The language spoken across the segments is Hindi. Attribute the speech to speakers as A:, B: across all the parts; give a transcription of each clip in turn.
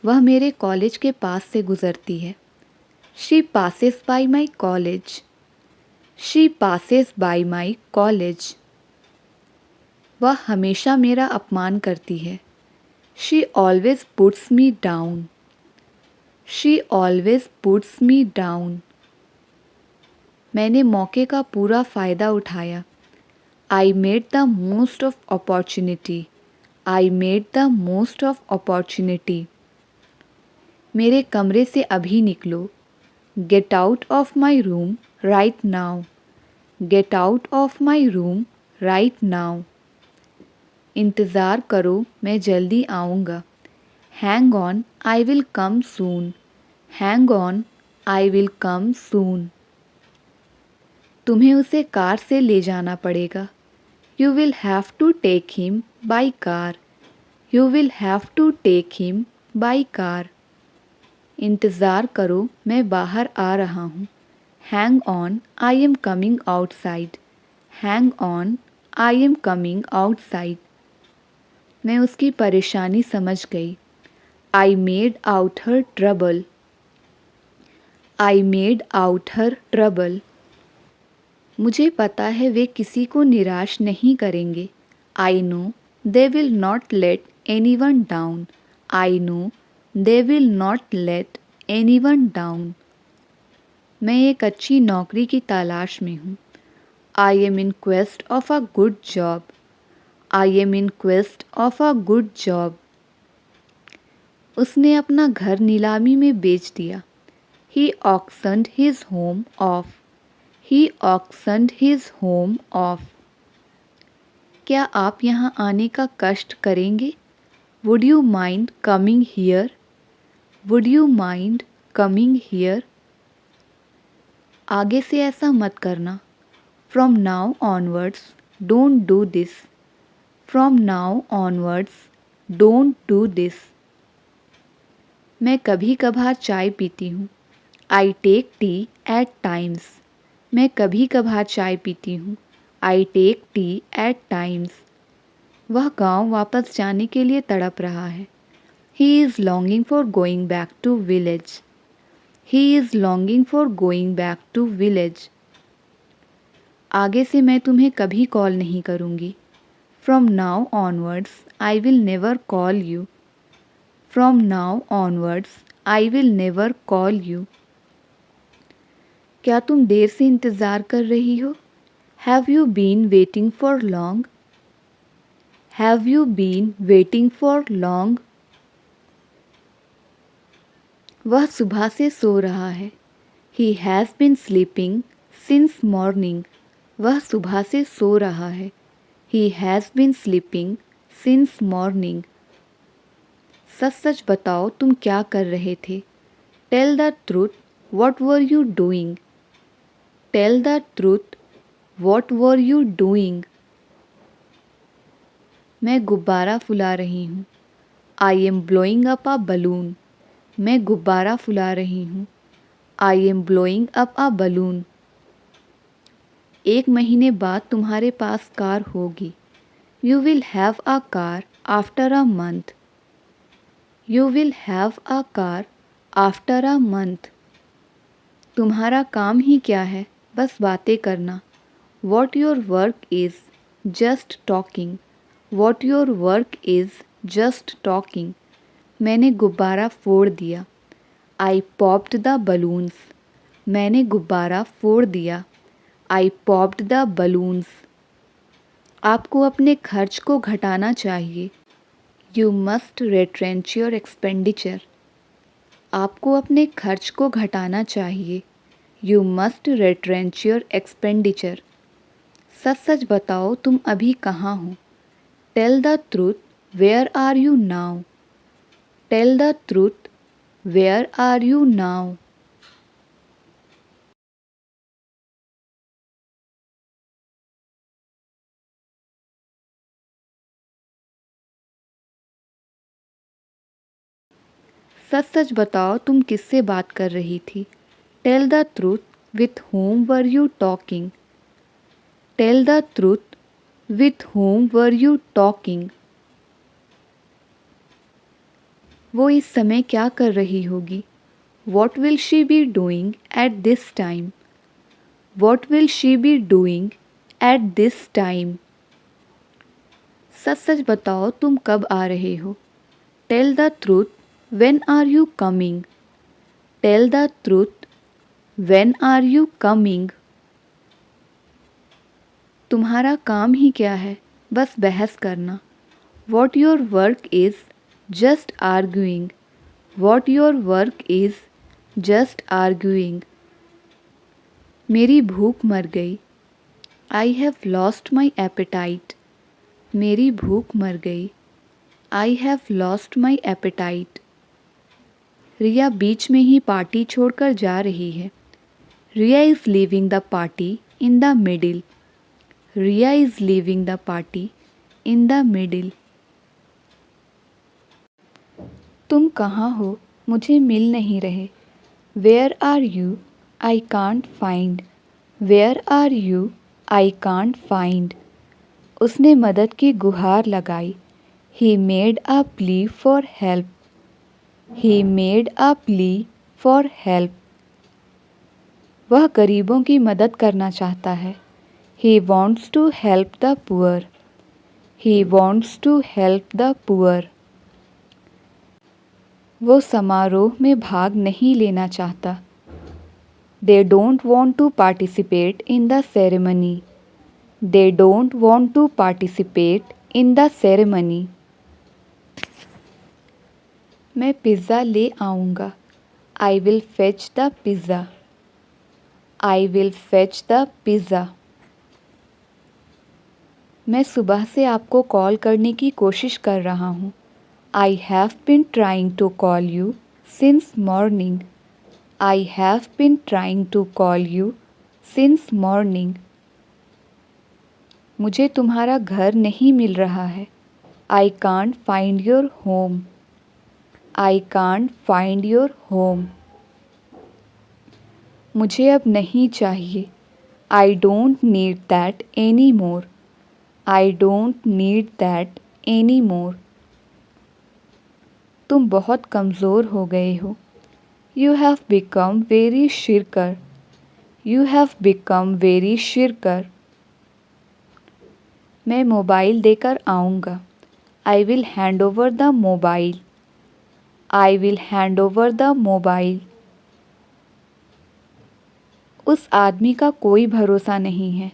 A: वह मेरे कॉलेज के पास से गुजरती है। She passes by my college. She passes by my college. वह हमेशा मेरा अपमान करती है। She always puts me down. She always puts me down. मैंने मौके का पूरा फ़ायदा उठाया। I made the most of opportunity. I made the most of opportunity. मेरे कमरे से अभी निकलो। Get out of my room right now. Get out of my room right now. इंतज़ार करो, मैं जल्दी आऊँगा। Hang on, I will come soon. Hang on, I will come soon. तुम्हें उसे कार से ले जाना पड़ेगा। You will have to take him by car. You will have to take him by car. इंतज़ार करो, मैं बाहर आ रहा हूँ। Hang on, I am coming outside. Hang on, I am coming outside. मैं उसकी परेशानी समझ गई। I made out her trouble. I made out her trouble. मुझे पता है वे किसी को निराश नहीं करेंगे। I know they will not let anyone down. I know they will not let anyone down. मैं एक अच्छी नौकरी की तलाश में हूँ। I am in quest of a good job. I am in quest of a good job. उसने अपना घर नीलामी में बेच दिया। He auctioned his home off. He auctioned his home off. क्या आप यहाँ आने का कष्ट करेंगे? Would you mind coming here? Would you mind coming here? आगे से ऐसा मत करना। From now onwards don't do this. From now onwards don't do this. मैं कभी कभार चाय पीती हूँ। I take tea at times. मैं कभी कभार चाय पीती हूँ। I take tea at times. वह गांव वापस जाने के लिए तड़प रहा है। He is longing for going back to village. He is longing for going back to village. आगे से मैं तुम्हें कभी कॉल नहीं करूँगी। From now onwards I will never call you. From now onwards I will never call you. क्या तुम देर से इंतज़ार कर रही हो? Have you been waiting for long? Have you been waiting for long? वह सुबह से सो रहा है। He has been sleeping since morning. वह सुबह से सो रहा है। He has been sleeping since morning. सच सच बताओ, तुम क्या कर रहे थे? Tell the truth, what were you doing? Tell the truth, what were you doing? मैं गुब्बारा फुला रही हूँ। I am blowing up a balloon. मैं गुब्बारा फुला रही हूँ। I am blowing up a balloon. 1 महीने बाद तुम्हारे पास कार होगी। You will have a car after a month. You will have a car after a month. तुम्हारा काम ही क्या है? बस बातें करना। What your work is just talking. What your work is just talking. मैंने गुब्बारा फोड़ दिया। I popped the balloons. मैंने गुब्बारा फोड़ दिया। I popped the balloons. आपको अपने खर्च को घटाना चाहिए। You must retrench your expenditure. आपको अपने खर्च को घटाना चाहिए। You must retrench your expenditure. सच सच बताओ, तुम अभी कहाँ हो? Tell the truth, where are you now? Tell the truth, where are you now? सच सच बताओ, तुम किससे बात कर रही थी? Tell the truth, with whom were you talking? Tell the truth, with whom were you talking? वो इस समय क्या कर रही होगी? What will she be doing at this time? What will she be doing at this time? सच सच बताओ तुम कब आ रहे हो? Tell the truth, when are you coming? Tell the truth, when are you coming? तुम्हारा काम ही क्या है? बस बहस करना. What your work is, just arguing. What your work is, just arguing. मेरी भूख मर गई. I have lost my appetite. मेरी भूख मर गई. I have lost my appetite. रिया बीच में ही पार्टी छोड़कर जा रही है. Riya is leaving the party in the middle. Riya is leaving the party in the middle. तुम कहाँ हो? मुझे मिल नहीं रहे. Where are you? I can't find. Where are you? I can't find. उसने मदद की गुहार लगाई. He made a plea for help. He made a plea for help. वह गरीबों की मदद करना चाहता है. He wants to help the poor. He wants to help the poor. वो समारोह में भाग नहीं लेना चाहता. They don't want to participate in the ceremony. They don't want to participate in the ceremony. मैं पिज़्ज़ा ले आऊँगा. I will fetch the pizza. I will fetch the pizza. मैं सुबह से आपको कॉल करने की कोशिश कर रहा हूँ. I have been trying to call you since morning. I have been trying to call you since morning. मुझे तुम्हारा घर नहीं मिल रहा है. I can't find your home. I can't find your home. मुझे अब नहीं चाहिए. I don't need that anymore. I don't need that anymore. तुम बहुत कमज़ोर हो गए हो. You have become very shirker. You have become very shirker. मैं मोबाइल देकर आऊँगा. I will hand over the mobile. I will hand over the mobile. उस आदमी का कोई भरोसा नहीं है.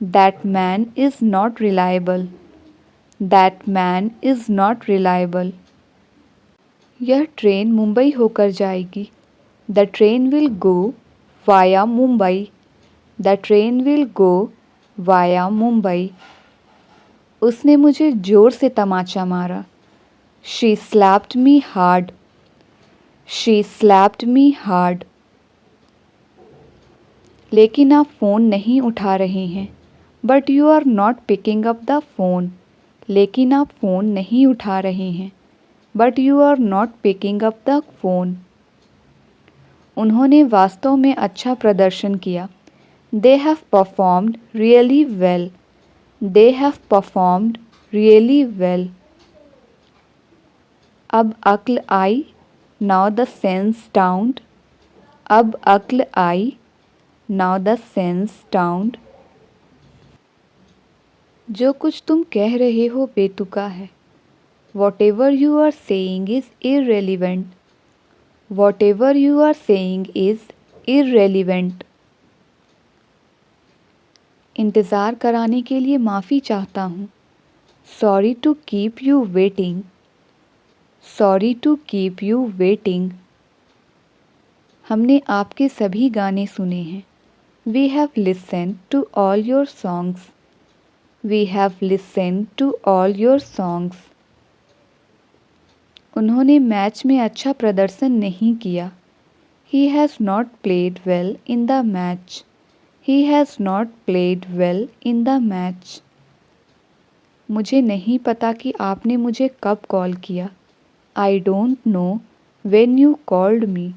A: That man is not reliable. That man is not reliable. यह ट्रेन मुंबई होकर जाएगी. The train will go via Mumbai. The train will go via Mumbai. उसने मुझे जोर से तमाचा मारा. She slapped me hard. She slapped me hard. लेकिन आप फ़ोन नहीं उठा रहे हैं. But you are not picking up the phone. लेकिन आप फ़ोन नहीं उठा रहे हैं. But you are not picking up the phone. उन्होंने वास्तव में अच्छा प्रदर्शन किया. They have performed really well. They have performed really well. अब अक्ल आई. Now the sense dawned. अब अक्ल आई. Now the sense dawned. जो कुछ तुम कह रहे हो बेतुका है. Whatever you are saying is irrelevant. Whatever you are saying is irrelevant. इंतज़ार कराने के लिए माफ़ी चाहता हूँ. Sorry to keep you waiting. Sorry to keep you waiting. हमने आपके सभी गाने सुने हैं. We have listened to all your songs. We have listened to all your songs. उन्होंने मैच में अच्छा प्रदर्शन नहीं किया. He has not played well in the match. He has not played well in the match. मुझे नहीं पता कि आपने मुझे कब कॉल किया. I don't know when you called me.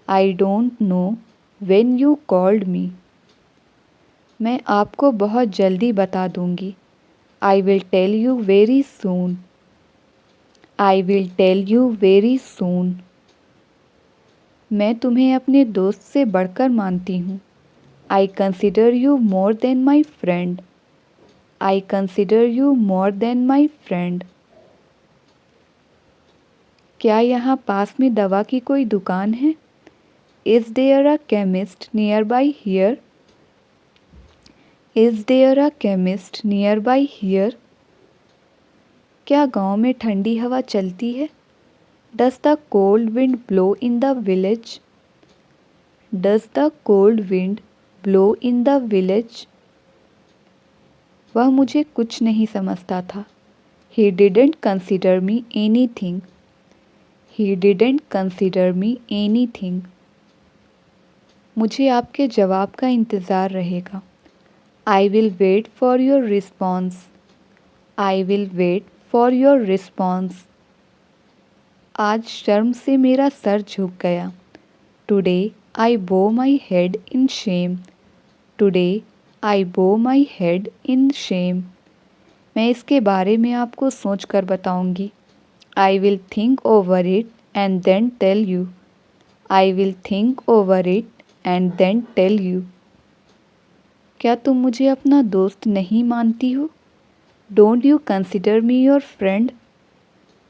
A: I don't know when you called me. मैं आपको बहुत जल्दी बता दूंगी. I will tell you very soon. I will tell you very soon. मैं तुम्हें अपने दोस्त से बढ़कर मानती हूँ. I consider you more than my friend. I consider you more than my friend. क्या यहाँ पास में दवा की कोई दुकान है? Is there a chemist nearby here? Is there a chemist nearby here? क्या गांव में ठंडी हवा चलती है? Does the cold wind blow in the village? Does the cold wind blow in the village? वह मुझे कुछ नहीं समझता था. He didn't consider me anything. He didn't consider me anything. मुझे आपके जवाब का इंतज़ार रहेगा. I will wait for your response. I will wait for your response. आज शर्म से मेरा सर झुक गया. Today I bow my head in shame. Today I bow my head in shame. मैं इसके बारे में आपको सोच कर बताऊंगी. I will think over it and then tell you. I will think over it and then tell you. क्या तुम मुझे अपना दोस्त नहीं मानती हो? Don't you consider me your friend?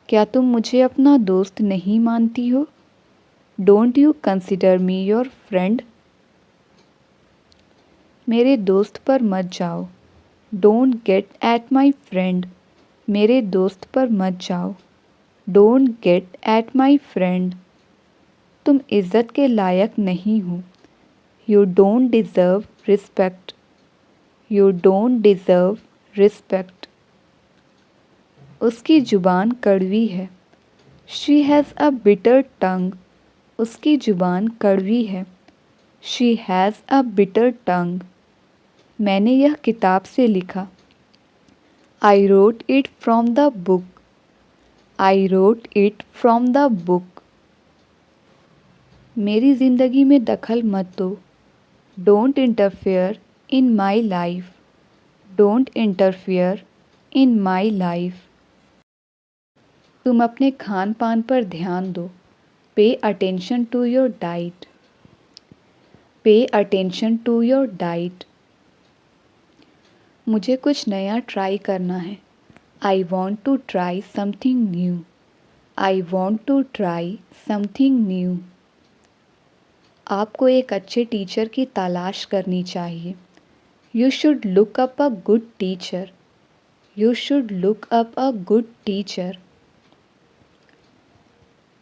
A: क्या तुम मुझे अपना दोस्त नहीं मानती हो? Don't you consider me your friend? मेरे दोस्त पर मत जाओ. Don't get at my friend. मेरे दोस्त पर मत जाओ. Don't get at my friend. तुम इज़्ज़त के लायक नहीं हो. You don't deserve respect. You don't deserve respect. उसकी ज़ुबान कड़वी है. She has a bitter tongue. उसकी ज़ुबान कड़वी है. She has a bitter tongue. मैंने यह किताब से लिखा. I wrote it from the book. I wrote it from the book. मेरी ज़िंदगी में दखल मत दो. Don't interfere in my life. Don't interfere in my life. तुम अपने खान पान पर ध्यान दो. Pay attention to your diet. Pay attention to your diet. मुझे कुछ नया ट्राई करना है. I want to try something new. I want to try something new. आपको एक अच्छे टीचर की तलाश करनी चाहिए. You should look up a good teacher. You should look up a good teacher.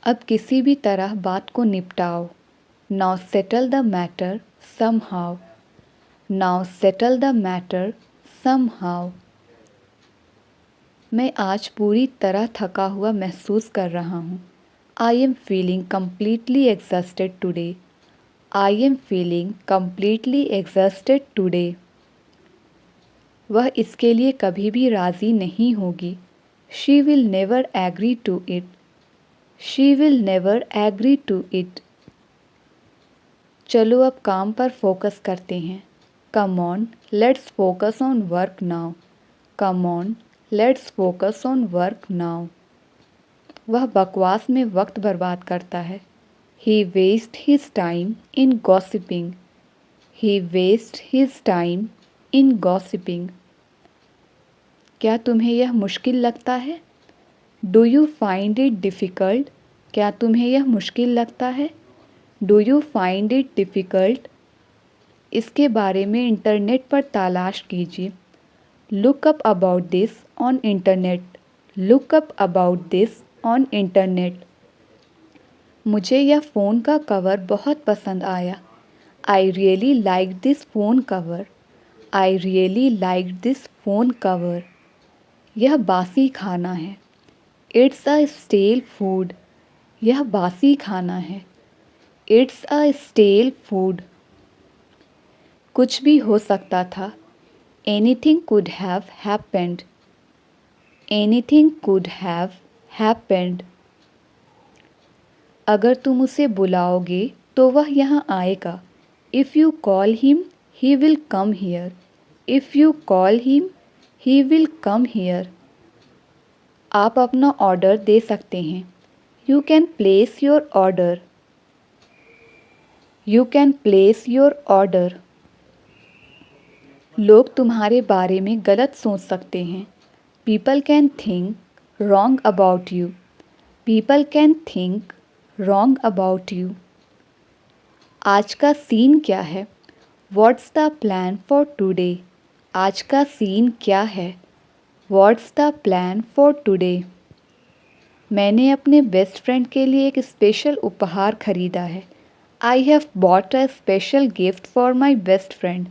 A: अब किसी भी तरह बात को निपटाओ. Now settle the matter somehow. Now settle the matter somehow. मैं आज पूरी तरह थका हुआ महसूस कर रहा हूँ. I am feeling completely exhausted today. I am feeling completely exhausted today. वह इसके लिए कभी भी राज़ी नहीं होगी. She will never agree to it. She will never agree to it. चलो अब काम पर फोकस करते हैं. Come on, let's focus on work now. Come on, let's focus on work now. वह बकवास में वक्त बर्बाद करता है. He wastes his time in gossiping. He wastes his time in gossiping. क्या तुम्हें यह मुश्किल लगता है? Do you find it difficult? क्या तुम्हें यह मुश्किल लगता है? Do you find it difficult? इसके बारे में इंटरनेट पर तलाश कीजिए. Look up about this on internet. Look up about this on internet. मुझे यह फ़ोन का कवर बहुत पसंद आया. I really liked this phone cover. I really liked this phone cover. यह बासी खाना है. It's a stale food. यह बासी खाना है. It's a stale food. कुछ भी हो सकता था. Anything could have happened. Anything could have happened. अगर तुम उसे बुलाओगे तो वह यहाँ आएगा. If you call him, he will come here. If you call him, he will come here. आप अपना ऑर्डर दे सकते हैं। You can place your order. You can place your order. लोग तुम्हारे बारे में गलत सोच सकते हैं। People can think wrong about you. People can think wrong about you. आज का सीन क्या है? What's the plan for today? आज का सीन क्या है? What's the plan for today? मैंने अपने बेस्ट फ्रेंड के लिए एक स्पेशल उपहार खरीदा है। I have bought a special gift for my best friend.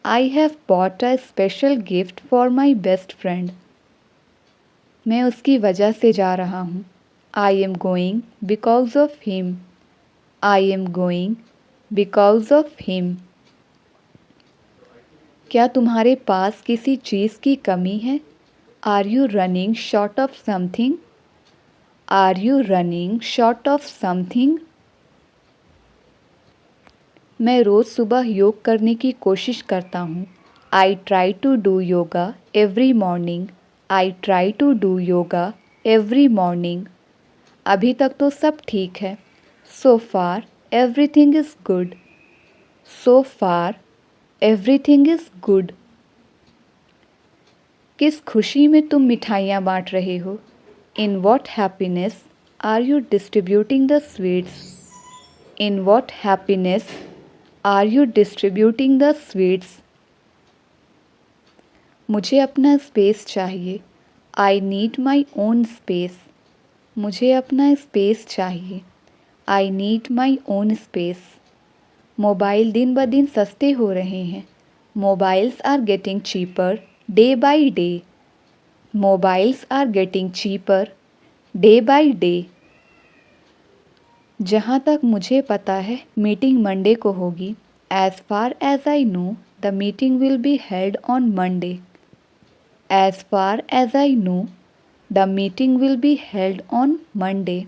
A: I have bought a special gift for my best friend. मैं उसकी वजह से जा रहा हूँ। I am going because of him. I am going because of him. क्या तुम्हारे पास किसी चीज़ की कमी है? Are you running short of something? Are you running short of something? मैं रोज़ सुबह योग करने की कोशिश करता हूँ। I try to do yoga every morning. I try to do yoga every morning. अभी तक तो सब ठीक है। So far everything is good. So far everything is good. किस खुशी में तुम मिठाइयाँ बांट रहे हो? In what happiness are you distributing the sweets? In what happiness are you distributing the sweets? मुझे अपना स्पेस चाहिए। I need my own space. मुझे अपना स्पेस चाहिए। I need my own space. Mobile दिन ब दिन सस्ते हो रहे हैं। Mobiles are getting cheaper day by day. Mobiles are getting cheaper day by day. जहाँ तक मुझे पता है मीटिंग मंडे को होगी। As far as I know the meeting will be held on Monday. As far as I know the meeting will be held on Monday.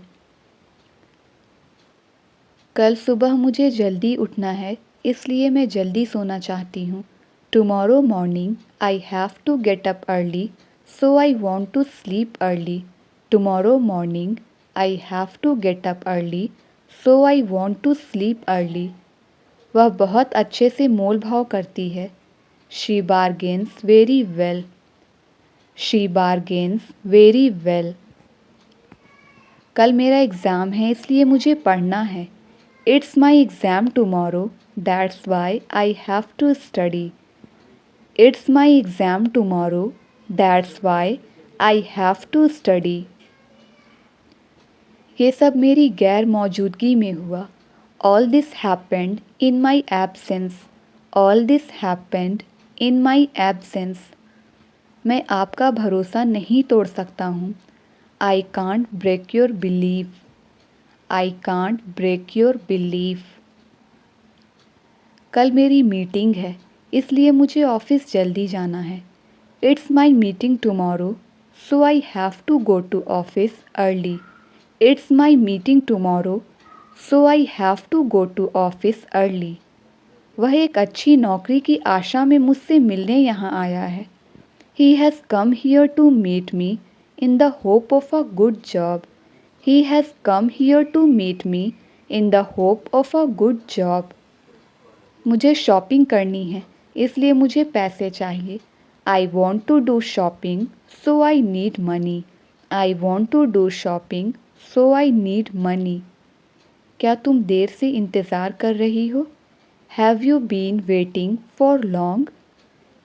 A: कल सुबह मुझे जल्दी उठना है, इसलिए मैं जल्दी सोना चाहती हूँ। Tomorrow morning I have to get up early, so I want to sleep early. Tomorrow morning I have to get up early, so I want to sleep early. वह बहुत अच्छे से मोल भाव करती है। She bargains very well. She bargains very well. कल मेरा एग्ज़ाम है, इसलिए मुझे पढ़ना है। It's my exam tomorrow, that's why I have to study. It's my exam tomorrow, that's why I have to study. ये सब मेरी गैर मौजूदगी में हुआ। All this happened in my absence. All this happened in my absence. मैं आपका भरोसा नहीं तोड़ सकता हूँ। I can't break your believe. I can't break your believe. कल मेरी मीटिंग है, इसलिए मुझे ऑफिस जल्दी जाना है। It's my meeting tomorrow, so I have to go to office early. It's my meeting tomorrow, so I have to go to office early. वह एक अच्छी नौकरी की आशा में मुझसे मिलने यहाँ आया है। He has come here to meet me in the hope of a good job. He has come here to meet me in the hope of a good job. मुझे शॉपिंग करनी है, इसलिए मुझे पैसे चाहिए। I want to do shopping, so I need money. I want to do shopping, so I need money. क्या तुम देर से इंतज़ार कर रही हो? Have you been waiting for long?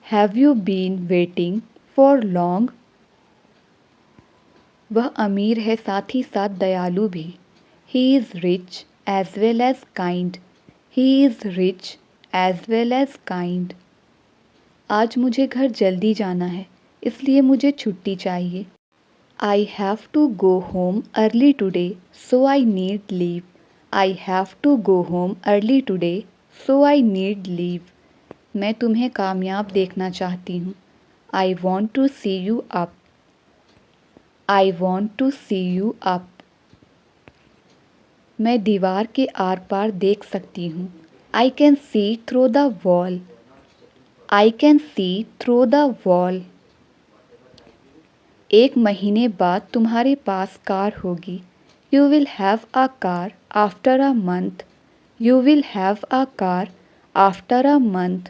A: Have you been waiting for long? वह अमीर है, साथ ही साथ दयालु भी। He is rich as well as kind. He is rich as well as kind. आज मुझे घर जल्दी जाना है, इसलिए मुझे छुट्टी चाहिए। I have to go home early today, so I need leave. I have to go home early today, so I need leave. मैं तुम्हें कामयाब देखना चाहती हूँ। I want to see you up. I want to see you up. मैं दीवार के आर पार देख सकती हूँ। I can see through the wall. I can see through the wall. 1 महीने बाद तुम्हारे पास कार होगी। You will have a car after a month. You will have a car after a month.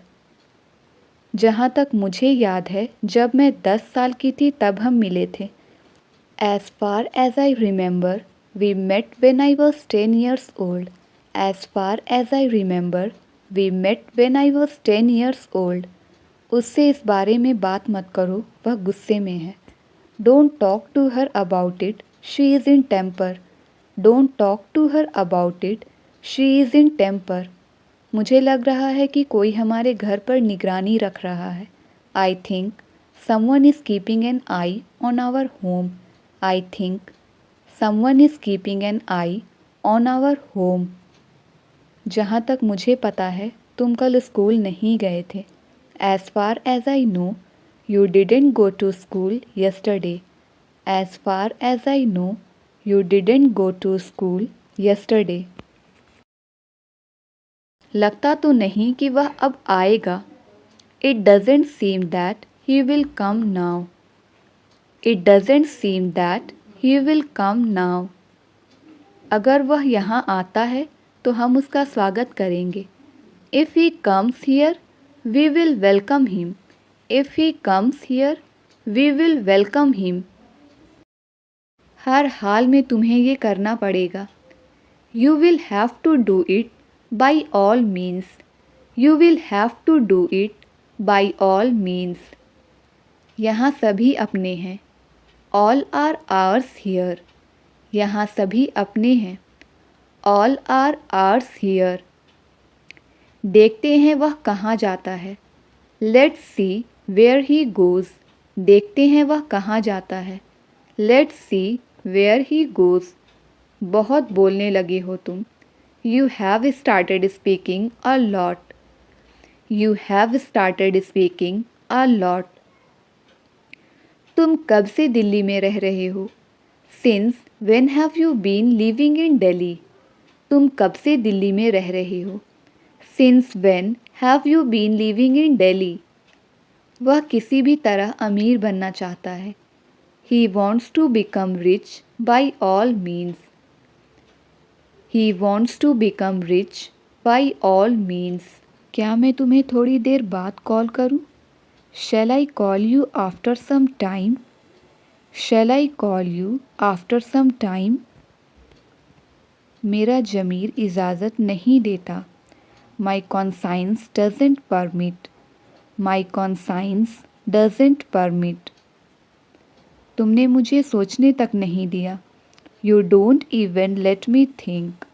A: जहाँ तक मुझे याद है जब मैं 10 साल की थी तब हम मिले थे। As far as I remember, we met when I was 10 years old. As far as I remember, we met when I was 10 years old. उससे इस बारे में बात मत करो, वह गुस्से में है। Don't talk to her about it, she is in temper. Don't talk to her about it, she is in temper. मुझे लग रहा है कि कोई हमारे घर पर निगरानी रख रहा है। I think someone is keeping an eye on our home. I think someone is keeping an eye on our home. जहाँ तक मुझे पता है तुम कल स्कूल नहीं गए थे। As far as I know, you didn't go to school yesterday. As far as I know, you didn't go to school yesterday. लगता तो नहीं कि वह अब आएगा। It doesn't seem that he will come now. It doesn't seem that he will come now. अगर वह यहाँ आता है तो हम उसका स्वागत करेंगे। If he comes here, we will welcome him. If he comes here, we will welcome him. हर हाल में तुम्हें ये करना पड़ेगा। You will have to do it by all means. You will have to do it by all means. यहाँ सभी अपने हैं। All are ours here. यहाँ सभी अपने हैं। All are ours here. देखते हैं वह कहाँ जाता है। Let's see where he goes. देखते हैं वह कहाँ जाता है। Let's see where he goes. बहुत बोलने लगे हो तुम। You have started speaking a lot. You have started speaking a lot. तुम कब से दिल्ली में रह रहे हो? Since when have you been living in Delhi? तुम कब से दिल्ली में रह रहे हो? Since when have you been living in Delhi? वह किसी भी तरह अमीर बनना चाहता है। He wants to become rich by all means. He wants to become rich by all means. क्या मैं तुम्हें थोड़ी देर बाद कॉल करूं? Shall I call you after some time? Shall I call you after some time? मेरा ज़मीर इजाज़त नहीं देता। My conscience doesn't permit. My conscience doesn't permit. तुमने मुझे सोचने तक नहीं दिया। You don't even let me think.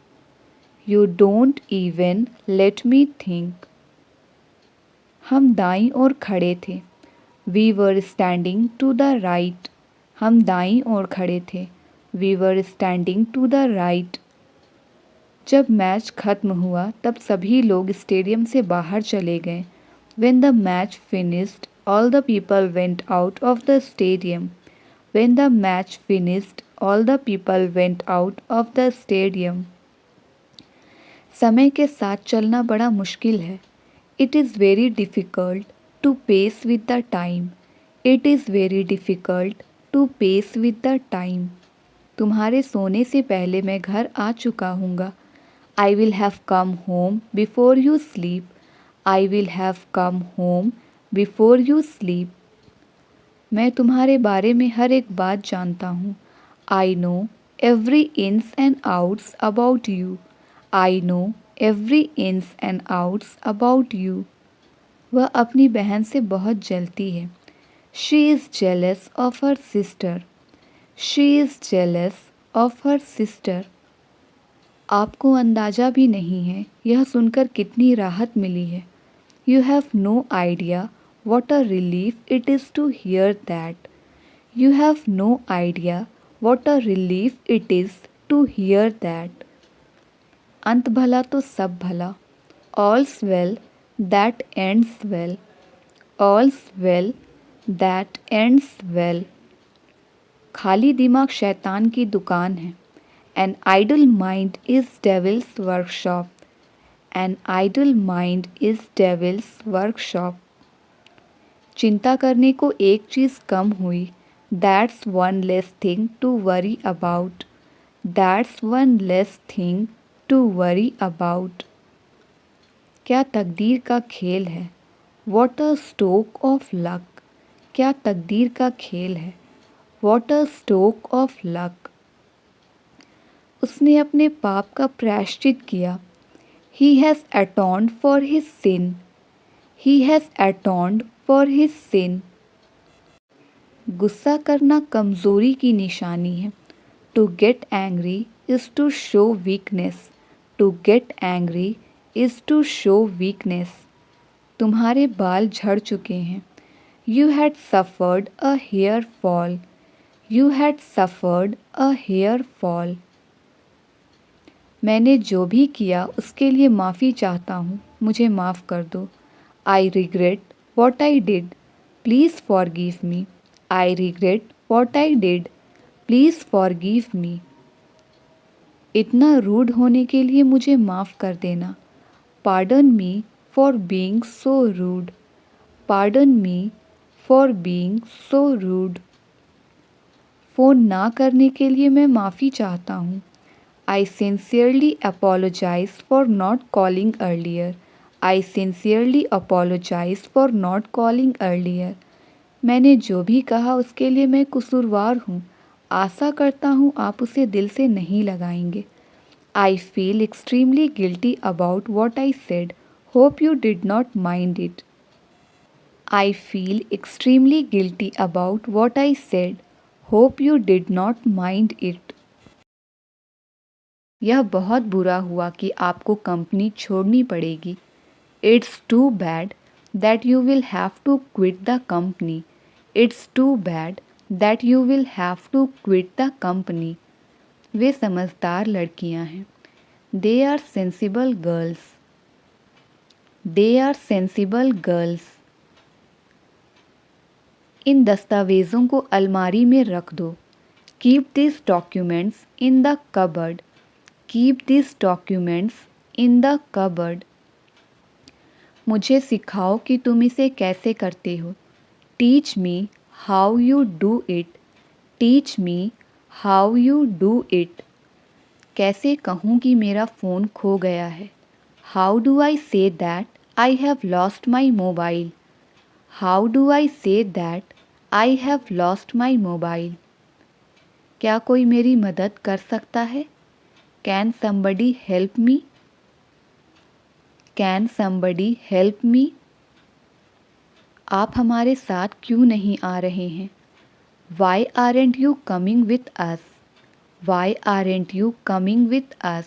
A: You don't even let me think. हम दाईं ओर खड़े थे। We were standing to the right. हम दाईं ओर खड़े थे। We were standing to the right. जब मैच खत्म हुआ तब सभी लोग स्टेडियम से बाहर चले गए। When the match finished, all the people went out of the stadium. When the match finished, all the people went out of the stadium. समय के साथ चलना बड़ा मुश्किल है। It is very difficult to pace with the time. It is very difficult to pace with the time. तुम्हारे सोने से पहले मैं घर आ चुका हूँगा। I will have come home before you sleep. I will have come home before you sleep. मैं तुम्हारे बारे में हर एक बात जानता हूँ। I know every ins and outs about you. I know every ins and outs about you. वह अपनी बहन से बहुत जलती है। She is jealous of her sister. She is jealous of her sister. आपको अंदाज़ा भी नहीं है यह सुनकर कितनी राहत मिली है। You have no idea what a relief it is to hear that. You have no idea what a relief it is to hear that. अंत भला तो सब भला। All's well that ends well. All's well that ends well. खाली दिमाग शैतान की दुकान है। An idle mind is devil's workshop. An idle mind is devil's workshop. चिंता करने को एक चीज़ कम हुई। That's one less thing to worry about. That's one less thing to worry about. क्या तकदीर का खेल है? What a stroke of luck. क्या तकदीर का खेल है? What a stroke of luck. उसने अपने पाप का प्रायश्चित किया. He has atoned for his sin. He has atoned for his sin. गुस्सा करना कमज़ोरी की निशानी है. To get angry is to show weakness. To get angry is to show weakness. तुम्हारे बाल झड़ चुके हैं. You had suffered a hair fall. You had suffered a hair fall. मैंने जो भी किया उसके लिए माफ़ी चाहता हूँ. मुझे माफ़ कर दो. I regret what I did. Please forgive me. I regret what I did. Please forgive me. इतना रूड होने के लिए मुझे माफ़ कर देना. Pardon me for being so rude. Pardon me for being so rude. Phone ना करने के लिए मैं माफ़ी चाहता हूँ. I sincerely apologize for not calling earlier. I sincerely apologize for not calling earlier. मैंने जो भी कहा उसके लिए मैं कसूरवार हूँ. आशा करता हूँ आप उसे दिल से नहीं लगाएंगे. I feel extremely guilty about what I said. Hope you did not mind it. I feel extremely guilty about what I said. Hope you did not mind it. यह बहुत बुरा हुआ कि आपको कंपनी छोड़नी पड़ेगी. It's too bad that you will have to quit the company. It's too bad that you will have to quit the company. वे समझदार लड़कियां हैं. They are sensible girls. They are sensible girls. इन दस्तावेज़ों को अलमारी में रख दो. Keep these documents in the cupboard. Keep these documents in the cupboard. मुझे सिखाओ कि तुम इसे कैसे करते हो. Teach me how you do it. Teach me how you do it. कैसे कहूँ कि मेरा फ़ोन खो गया है. How do I say that I have lost my mobile? How do I say that I have lost my mobile? क्या कोई मेरी मदद कर सकता है? Can somebody help me? Can somebody help me? आप हमारे साथ क्यों नहीं आ रहे हैं? Why aren't you coming with us? Why aren't you coming with us?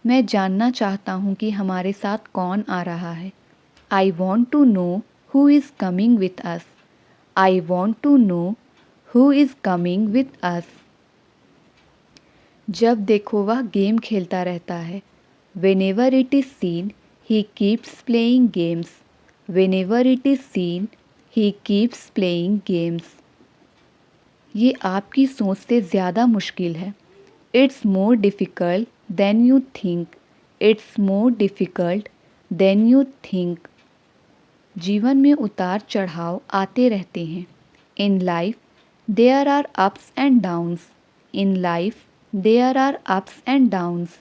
A: मैं जानना चाहता हूँ कि हमारे साथ कौन आ रहा है. I want to know who is coming with us. I want to know who is coming with us. जब देखो वह गेम खेलता रहता है. Whenever it is seen, he keeps playing games. Whenever it is seen, he keeps playing games. ये आपकी सोच से ज़्यादा मुश्किल है. It's more difficult than you think. It's more difficult than you think. जीवन में उतार चढ़ाव आते रहते हैं. In life, there are ups and downs. In life, there are ups and downs.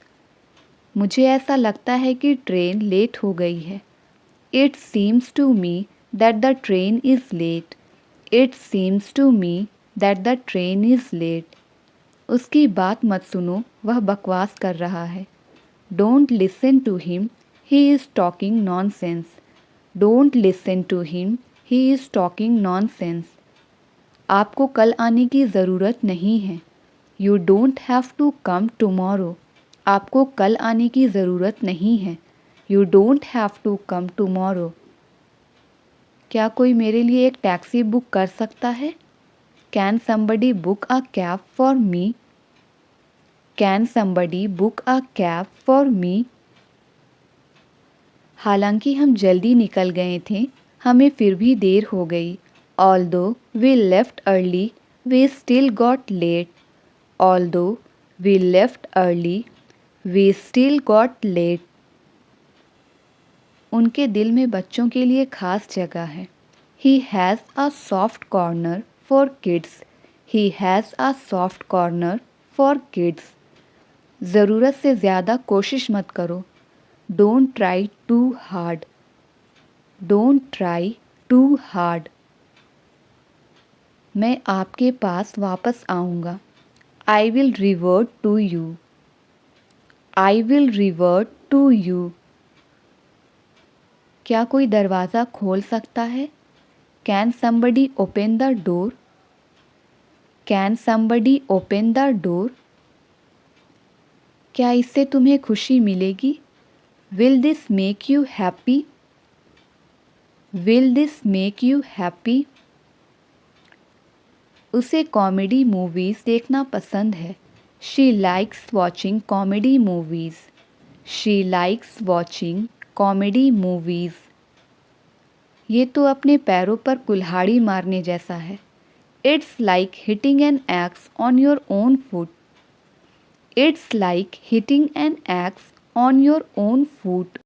A: मुझे ऐसा लगता है कि ट्रेन लेट हो गई है. It seems to me that the train is late. It seems to me that the train is late. उसकी बात मत सुनो, वह बकवास कर रहा है. Don't listen to him, he is talking nonsense. Don't listen to him, he is talking nonsense. आपको कल आने की ज़रूरत नहीं है. You don't have to come tomorrow. आपको कल आने की ज़रूरत नहीं है. You don't have to come tomorrow. क्या कोई मेरे लिए एक टैक्सी बुक कर सकता है? Can somebody book a cab for me? Can somebody book a cab for me? हालांकि हम जल्दी निकल गए थे, हमें फिर भी देर हो गई. Although we left early, we still got late. Although we left early, we still got late. उनके दिल में बच्चों के लिए खास जगह है. He has a soft corner for kids. He has a soft corner for kids. ज़रूरत से ज़्यादा कोशिश मत करो. Don't try too hard. Don't try too hard. मैं आपके पास वापस आऊँगा. I will revert to you. I will revert to you. क्या कोई दरवाज़ा खोल सकता है? Can somebody open the door? Can somebody open the door? क्या इससे तुम्हें खुशी मिलेगी? Will this make you happy? Will this make you happy? उसे कॉमेडी मूवीज़ देखना पसंद है. She likes watching comedy movies. She likes watching comedy movies. ये तो अपने पैरों पर कुल्हाड़ी मारने जैसा है. It's like hitting an axe on your own foot. It's like hitting an axe on your own foot.